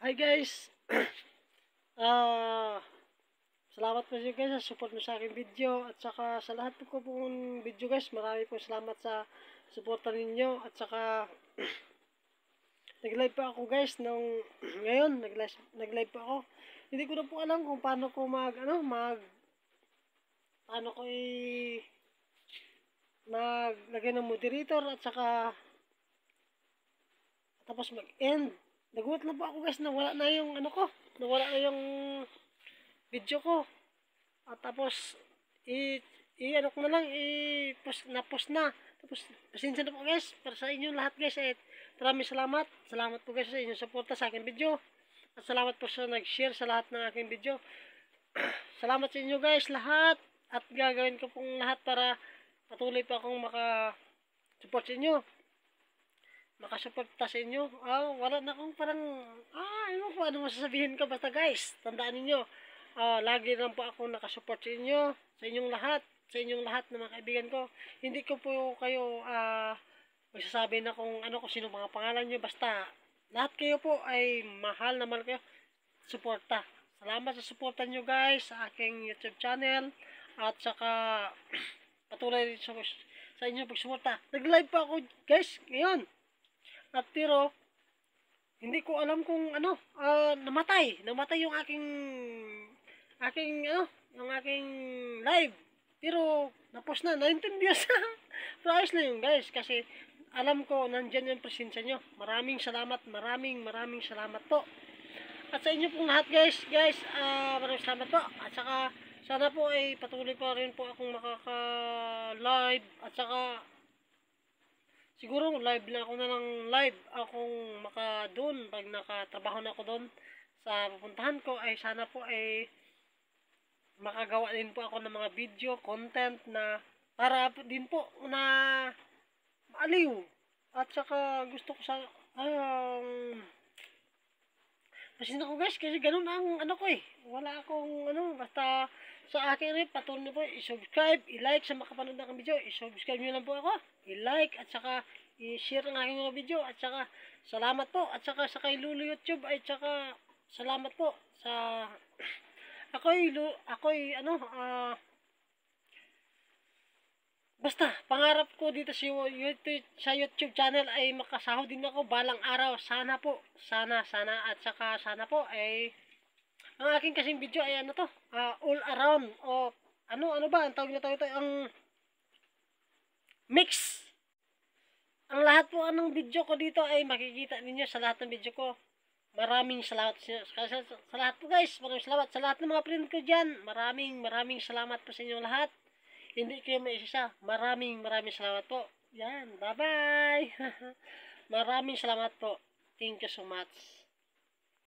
Hi guys! Ah, salamat po sa guys sa support mo sa aking video at saka sa lahat po pong video guys. Marami po salamat sa suporta ninyo at saka nag-live pa ako guys nung ngayon nag-live pa ako. Hindi ko na po alam kung paano ko paano ko maglagay ng moderator at saka tapos mag-end. Nagulat na po ako guys, nawala na yung nawala na yung video ko. At tapos ano ko na lang, post na. Tapos pasensya na po guys para sa inyo lahat guys. Maraming salamat. Salamat po guys sa inyong suporta sa aking video. At salamat po sa nag-share sa lahat ng aking video. Salamat sa inyo guys lahat. At gagawin ko pong lahat para patuloy pa akong maka-support sa inyo. Makasuporta sa inyo. Wala na akong parang ano po ano masasabihin ko, basta guys tandaan niyo, lagi lang po ako nakasupport sa inyo, sa inyong lahat ng mga kaibigan ko. Hindi ko po kayo magsasabi na kung sino mga pangalan niyo, basta lahat kayo po ay mahal na mahal kayo. Suporta, salamat sa suporta niyo guys sa aking YouTube channel at saka patuloy rin sa inyo pagsuporta. Nag-live pa ako guys ngayon. At pero hindi ko alam kung namatay yung yung aking live. Pero napos na 19 views. Pero ayos na yun guys kasi alam ko nandyan yung presensya nyo. Maraming salamat po. At sa inyo pong lahat guys, maraming salamat po. At saka sana po ay patuloy pa rin po akong makaka-live at saka siguro live na ako na lang live akong doon pag nakatrabaho na ako doon sa pupuntahan ko. Ay sana po ay makagawa din po ako ng mga video content na para din po na maaliw. At saka gusto ko sa pasensya ko guys kasi ganun ang wala akong basta sa akin rin patuloy po i-subscribe, i-like sa makapanood ng video, i-subscribe nyo lang po ako, i-like at saka i-share ang aking mga video at saka salamat po at saka sa kay Lulu YouTube at saka salamat po sa basta pangarap ko dito sa YouTube channel ay makasahod din ako balang araw. Sana po, sana at saka sana po ay ang aking kasing video ay all around o ano ba ang tawag ito ang mix. Ang lahat po anong video ko dito ay makikita ninyo sa lahat ng video ko. Maraming salamat sa lahat po guys. Maraming salamat sa lahat ng mga friend ko dyan. Maraming salamat po sa inyong lahat. Hindi kayo maisisa. Maraming salamat po. Yan. Bye bye. Maraming salamat po. Thank you so much.